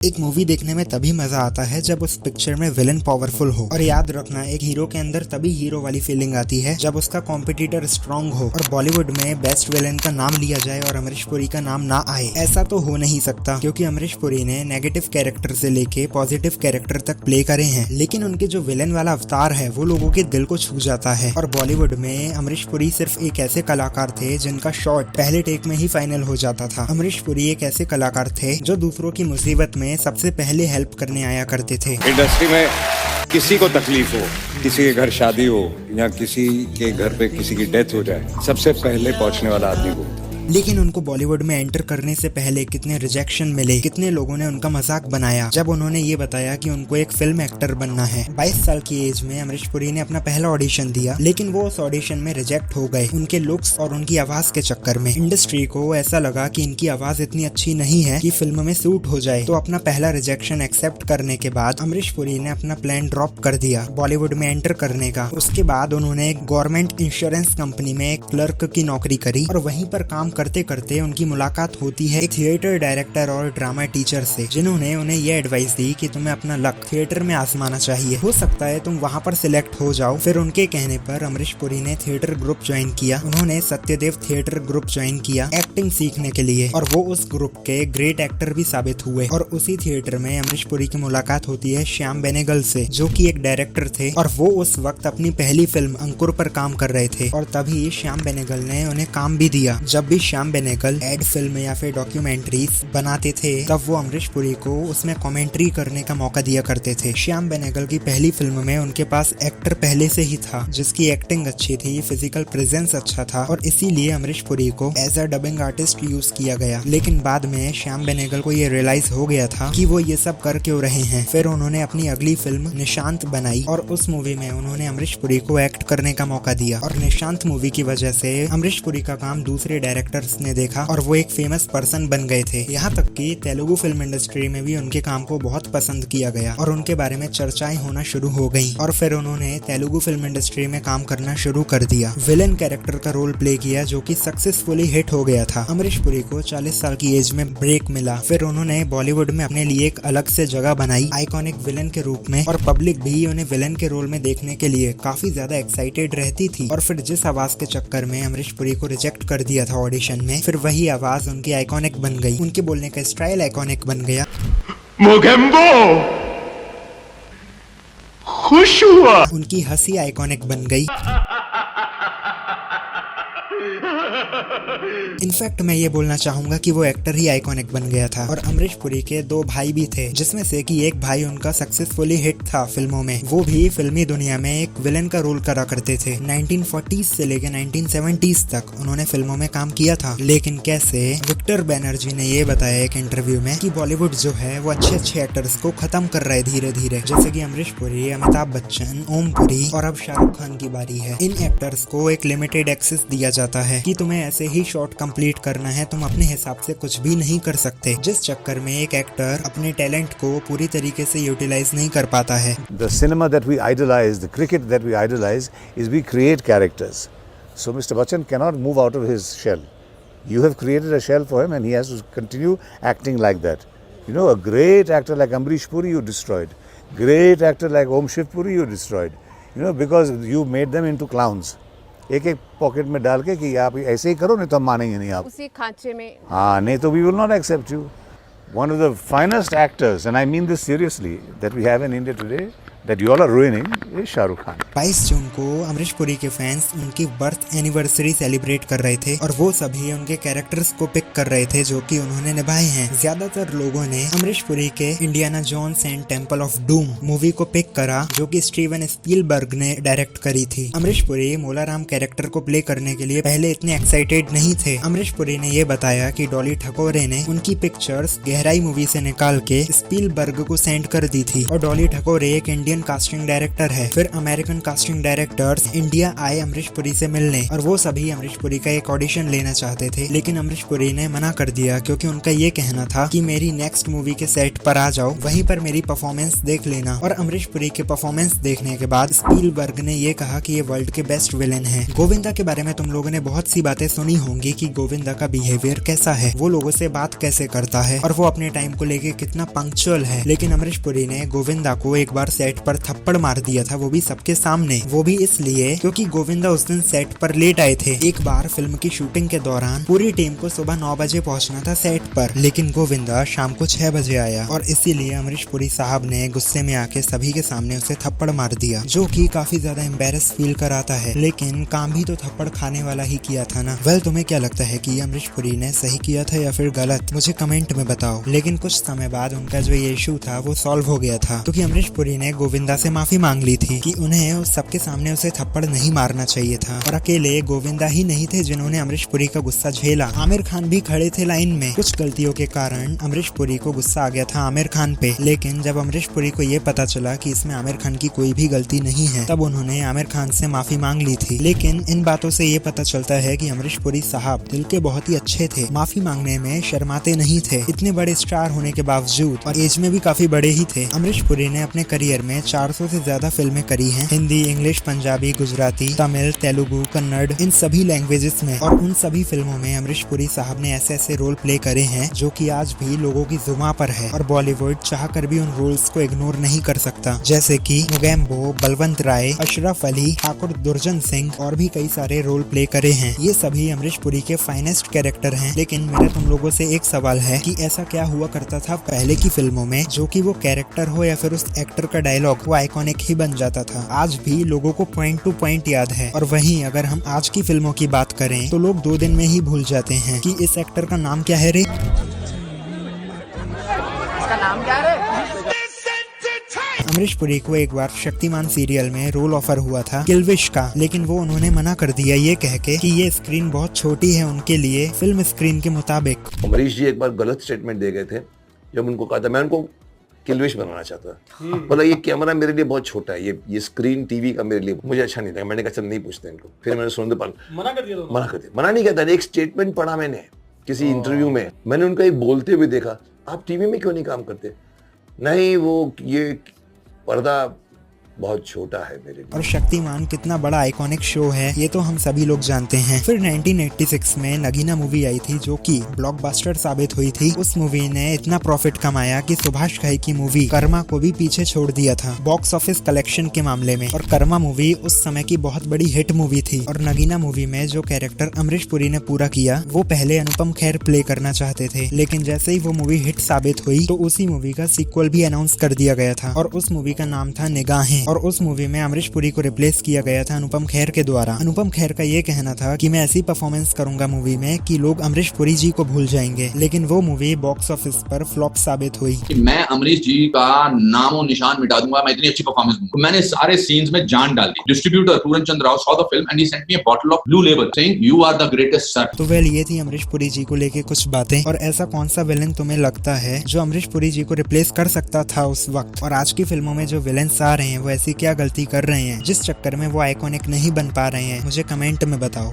एक मूवी देखने में तभी मजा आता है जब उस पिक्चर में विलन पावरफुल हो। और याद रखना, एक हीरो के अंदर तभी हीरो वाली फीलिंग आती है जब उसका कॉम्पिटिटर स्ट्रांग हो। और बॉलीवुड में बेस्ट विलन का नाम लिया जाए और अमरीश पुरी का नाम ना आए, ऐसा तो हो नहीं सकता, क्योंकि अमरीश पुरी ने नेगेटिव कैरेक्टर से लेके पॉजिटिव कैरेक्टर तक प्ले करे हैं, लेकिन उनके जो विलन वाला अवतार है वो लोगों के दिल को छू जाता है। और बॉलीवुड में अमरीश पुरी सिर्फ एक ऐसे कलाकार थे जिनका शॉट पहले टेक में ही फाइनल हो जाता था। अमरीश पुरी एक ऐसे कलाकार थे जो दूसरों की मुसीबत में सबसे पहले हेल्प करने आया करते थे। इंडस्ट्री में किसी को तकलीफ हो, किसी के घर शादी हो या किसी के घर पे किसी की डेथ हो जाए, सबसे पहले पहुंचने वाला आदमी वो। लेकिन उनको बॉलीवुड में एंटर करने से पहले कितने रिजेक्शन मिले, कितने लोगों ने उनका मजाक बनाया जब उन्होंने ये बताया कि उनको एक फिल्म एक्टर बनना है। 22 साल की एज में अमरीश पुरी ने अपना पहला ऑडिशन दिया, लेकिन वो उस ऑडिशन में रिजेक्ट हो गए उनके लुक्स और उनकी आवाज के चक्कर में। इंडस्ट्री को ऐसा लगा कि इनकी आवाज इतनी अच्छी नहीं है कि फिल्म में सूट हो जाए, तो अपना पहला रिजेक्शन एक्सेप्ट करने के बाद अमरीश पुरी ने अपना प्लान ड्रॉप कर दिया बॉलीवुड में एंटर करने का। उसके बाद उन्होंने एक गवर्नमेंट इंश्योरेंस कंपनी में एक क्लर्क की नौकरी करी और वहीं पर काम करते करते उनकी मुलाकात होती है एक थिएटर डायरेक्टर और ड्रामा टीचर से, जिन्होंने उन्हें यह एडवाइस दी कि तुम्हें अपना लक थिएटर में आजमाना चाहिए, हो सकता है तुम वहां पर सिलेक्ट हो जाओ। फिर उनके कहने पर अमरीश पुरी ने थिएटर ग्रुप ज्वाइन किया। उन्होंने सत्यदेव थिएटर ग्रुप ज्वाइन किया एक्टिंग सीखने के लिए, और वो उस ग्रुप के ग्रेट एक्टर भी साबित हुए। और उसी थिएटर में अमरीश पुरी की मुलाकात होती है श्याम बेनेगल से, जो कि एक डायरेक्टर थे और वो उस वक्त अपनी पहली फिल्म अंकुर पर काम कर रहे थे। और तभी श्याम बेनेगल ने उन्हें काम भी दिया। जब भी श्याम बेनेगल एड फिल्म या फिर डॉक्यूमेंट्रीज बनाते थे, तब वो अमरीश पुरी को उसमें कमेंट्री करने का मौका दिया करते थे। श्याम बेनेगल की पहली फिल्म में उनके पास एक्टर पहले से ही था जिसकी एक्टिंग अच्छी थी, फिजिकल प्रेजेंस अच्छा था, और इसीलिए अमरीश पुरी को as a dubbing artist use किया गया। लेकिन बाद में श्याम बेनेगल को ये रियलाइज हो गया था कि वो ये सब कर क्यों रहे हैं। फिर उन्होंने अपनी अगली फिल्म निशांत बनाई और उस मूवी में उन्होंने अमरीश पुरी को एक्ट करने का मौका दिया। और निशांत मूवी की वजह से अमरीश पुरी का काम दूसरे डायरेक्टर्स ने देखा और वो एक फेमस पर्सन बन गए थे। यहाँ तक कि तेलुगु फिल्म इंडस्ट्री में भी उनके काम को बहुत पसंद किया गया और उनके बारे में चर्चाएं होना शुरू हो गईं। और फिर उन्होंने तेलुगु फिल्म इंडस्ट्री में काम करना शुरू कर दिया। विलन कैरेक्टर का रोल प्ले किया जो कि सक्सेसफुली हिट हो गया था। अमरीश पुरी को 40 साल की एज में ब्रेक मिला। फिर उन्होंने बॉलीवुड में अपने लिए एक अलग से जगह बनाई आइकॉनिक विलन के रूप में, और पब्लिक भी उन्हें विलन के रोल में देखने के लिए काफी ज्यादा एक्साइटेड रहती थी। और फिर जिस आवाज के चक्कर में अमरीश पुरी को रिजेक्ट कर दिया था ऑडिशन में, फिर वही आवाज उनकी आइकॉनिक बन गई, उनके बोलने का स्टाइल आइकॉनिक बन गया। मोगेम्बो खुश हुआ, उनकी हंसी आइकॉनिक बन गई। इनफैक्ट मैं ये बोलना चाहूंगा कि वो एक्टर ही आइकॉनिक बन गया था। और अमरीश पुरी के 2 भाई भी थे, जिसमें से कि एक भाई उनका सक्सेसफुली हिट था फिल्मों में। वो भी फिल्मी दुनिया में एक विलन का रोल करा करते थे। 1940s से लेके 1970s तक उन्होंने फिल्मों में काम किया था। लेकिन कैसे, विक्टर बैनर्जी ने ये बताया एक इंटरव्यू में कि बॉलीवुड जो है वो अच्छे एक्टर्स को खत्म कर रहा है धीरे धीरे, जैसे कि अमरीश पुरी, अमिताभ बच्चन, ओम पुरी, और अब शाहरुख खान की बारी है। इन एक्टर्स को एक लिमिटेड एक्सेस दिया जाता है कि तुम्हें ऐसे ही शॉट कंप्लीट करना है, तुम अपने हिसाब से कुछ भी नहीं कर सकते, जिस चक्कर में एक एक्टर अपने टैलेंट को पूरी तरीके से यूटिलाइज नहीं कर पाता है। The cinema that we idolize, the cricket that we idolize, is we create characters. So Mr. Bachchan cannot move out of his shell. You have created a shell for him and he has to continue acting like that. You know, a great actor like Amrish Puri you destroyed. Great actor like Om Shiv Puri you destroyed. You know, because you made them into clowns. एक pocket में डाल के कि आप ऐसे ही करो, नहीं तो हम मानेंगे नहीं आप उसी खांचे में। हाँ, नहीं तो we will not accept you. One of the finest actors, and I mean this seriously, that we have in India today, that you all are ruining, is Shahrukh Khan. 22 जून को अमरीश पुरी के फैंस उनकी बर्थ एनिवर्सरी सेलिब्रेट कर रहे थे और वो सभी उनके कैरेक्टर्स को पिक कर रहे थे जो कि उन्होंने निभाए हैं। ज्यादातर लोगों ने अमरीश पुरी के Indiana Jones and Temple of Doom movie को पिक करा, जो कि स्टीवन स्पीलबर्ग ने डायरेक्ट करी थी। अमरीश पुरी मोलाराम कैरेक्टर को प्ले करने के लिए पहले इतने एक्साइटेड नहीं थे। अमरीश पुरी ने ये बताया कि डॉली ठकोरे ने उनकी पिक्चर्स गहराई मूवी से निकाल के स्पीलबर्ग को सेंड कर दी थी, और डॉली ठकोरे एक इंडियन इंडियन कास्टिंग डायरेक्टर है। फिर अमेरिकन कास्टिंग डायरेक्टर्स इंडिया आए अमरीश पुरी से मिलने और वो सभी अमरीश पुरी का एक ऑडिशन लेना चाहते थे, लेकिन अमरीश पुरी ने मना कर दिया क्योंकि उनका ये कहना था कि मेरी नेक्स्ट मूवी के सेट पर आ जाओ, वहीं पर मेरी परफॉर्मेंस देख लेना। और अमरीश पुरी के परफॉर्मेंस देखने के बाद स्पीलबर्ग ने ये कहा कि ये वर्ल्ड के बेस्ट विलेन है। गोविंदा के बारे में तुम लोगों ने बहुत सी बातें सुनी होंगी कि गोविंदा का बिहेवियर कैसा है, वो लोगों से बात कैसे करता है और वो अपने टाइम को लेके कितना पंक्चुअल है। लेकिन अमरीश पुरी ने गोविंदा को एक बार सेट पर थप्पड़ मार दिया था, वो भी सबके सामने। वो भी इसलिए क्योंकि गोविंदा उस दिन सेट पर लेट आए थे। एक बार फिल्म की शूटिंग के दौरान पूरी टीम को सुबह 9 बजे पहुंचना था सेट पर, लेकिन गोविंदा शाम को 6 बजे आया और इसीलिए अमरीश पुरी साहब ने गुस्से में आके सभी के सामने उसे थप्पड़ मार दिया, जो कि काफी ज्यादा एम्बेरस फील कराता है। लेकिन काम भी तो थप्पड़ खाने वाला ही किया था ना। वेल, तुम्हें क्या लगता है कि अमरीश पुरी ने सही किया था या फिर गलत? मुझे कमेंट में बताओ। लेकिन कुछ समय बाद उनका जो ये इशू था वो सॉल्व हो गया था, क्योंकि अमरीश पुरी ने गोविंदा से माफी मांग ली थी कि उन्हें उस सबके सामने उसे थप्पड़ नहीं मारना चाहिए था। और अकेले गोविंदा ही नहीं थे जिन्होंने अमरीश पुरी का गुस्सा झेला, आमिर खान भी खड़े थे लाइन में। कुछ गलतियों के कारण अमरीश पुरी को गुस्सा आ गया था आमिर खान पे, लेकिन जब अमरीश पुरी को ये पता चला कि इसमें आमिर खान की कोई भी गलती नहीं है, तब उन्होंने आमिर खान से माफी मांग ली थी। लेकिन इन बातों से ये पता चलता है कि अमरीश पुरी साहब दिल के बहुत ही अच्छे थे, माफी मांगने में शर्माते नहीं थे। इतने बड़े स्टार होने के बावजूद और एज में भी काफी बड़े ही थे। अमरीश पुरी ने अपने करियर में 400 से ज्यादा फिल्में करी हैं, हिंदी, इंग्लिश, पंजाबी, गुजराती, तमिल, तेलुगु, कन्नड़, इन सभी लैंग्वेजेस में। और उन सभी फिल्मों में अमरीश पुरी साहब ने ऐसे ऐसे रोल प्ले करे हैं जो कि आज भी लोगों की जुबान पर है और बॉलीवुड चाहकर भी उन रोल्स को इग्नोर नहीं कर सकता, जैसे कि मोगेम्बो, बलवंत राय, अशरफ अली, ठाकुर दुर्जन सिंह और भी कई सारे रोल प्ले करे हैं। ये सभी अमरीश पुरी के फाइनेस्ट कैरेक्टर हैं। लेकिन मेरा तुम लोगों से एक सवाल है कि ऐसा क्या हुआ करता था पहले की फिल्मों में जो कि वो कैरेक्टर हो या फिर उस एक्टर का डायलॉग वो आइकॉनिक ही बन जाता था? आज भी लोगों को पॉइंट टू पॉइंट याद है। और वहीं अगर हम आज की फिल्मों की बात करें तो लोग 2 दिन में ही भूल जाते हैं कि इस एक्टर का नाम क्या है रे। अमरीश पुरी को एक बार शक्तिमान सीरियल में रोल ऑफर हुआ था किलविश का, लेकिन वो उन्होंने मना कर दिया ये कह के कि ये स्क्रीन बहुत छोटी है उनके लिए फिल्म स्क्रीन के मुताबिक। अमरीश जी एक बार गलत स्टेटमेंट दे गए थे जब उनको कहा था मैं उनको किलविश बनाना चाहता। बोला ये कैमरा मेरे लिए बहुत छोटा है, ये स्क्रीन टीवी का मेरे लिए मुझे अच्छा नहीं लगा। मैंने कहा चल नहीं पूछते इनको। फिर मैंने सुनते मना कर दिया। मना नहीं कहता, एक स्टेटमेंट पढ़ा मैंने किसी इंटरव्यू में, मैंने उनका एक बोलते हुए देखा, आप टीवी में क्यों नहीं काम करते? नहीं, वो ये पर्दा बहुत छोटा है मेरे लिए। और शक्तिमान कितना बड़ा आइकॉनिक शो है ये तो हम सभी लोग जानते हैं। फिर 1986 में नगीना मूवी आई थी जो कि ब्लॉकबस्टर साबित हुई थी। उस मूवी ने इतना प्रॉफिट कमाया कि सुभाष घई की मूवी कर्मा को भी पीछे छोड़ दिया था बॉक्स ऑफिस कलेक्शन के मामले में। और कर्मा मूवी उस समय की बहुत बड़ी हिट मूवी थी। और नगीना मूवी में जो कैरेक्टर अमरीश पुरी ने पूरा किया वो पहले अनुपम खेर प्ले करना चाहते थे, लेकिन जैसे ही वो मूवी हिट साबित हुई तो उसी मूवी का सीक्वल भी अनाउंस कर दिया गया था और उस मूवी का नाम था निगाहें। और उस मूवी में अमरीश पुरी को रिप्लेस किया गया था अनुपम खेर के द्वारा। अनुपम खेर का ये कहना था कि मैं ऐसी परफॉर्मेंस करूंगा मूवी में कि लोग अमरीश पुरी जी को भूल जाएंगे, लेकिन वो मूवी बॉक्स ऑफिस पर फ्लॉप साबित हुई। कि मैं अमरीश जी का नामो निशान मिटा दूंगा, मैं इतनी अच्छी परफॉर्मेंस दूंगा। मैंने सारे सीन्स में जान डाल दी। Distributor Puran Chandra Rao saw the film and he sent me a bottle of Blue Label saying you are the greatest sir। तो वेल ये थी अमरीश पुरी जी को लेके कुछ बातें। और ऐसा कौन सा विलेन तुम्हें लगता है जो अमरीश पुरी जी को रिप्लेस कर सकता था उस वक्त? और आज की फिल्मों में जो विलेन्स आ रहे हैं वो ऐसी क्या गलती कर रहे हैं जिस चक्कर में वो आइकॉनिक नहीं बन पा रहे हैं? मुझे कमेंट में बताओ।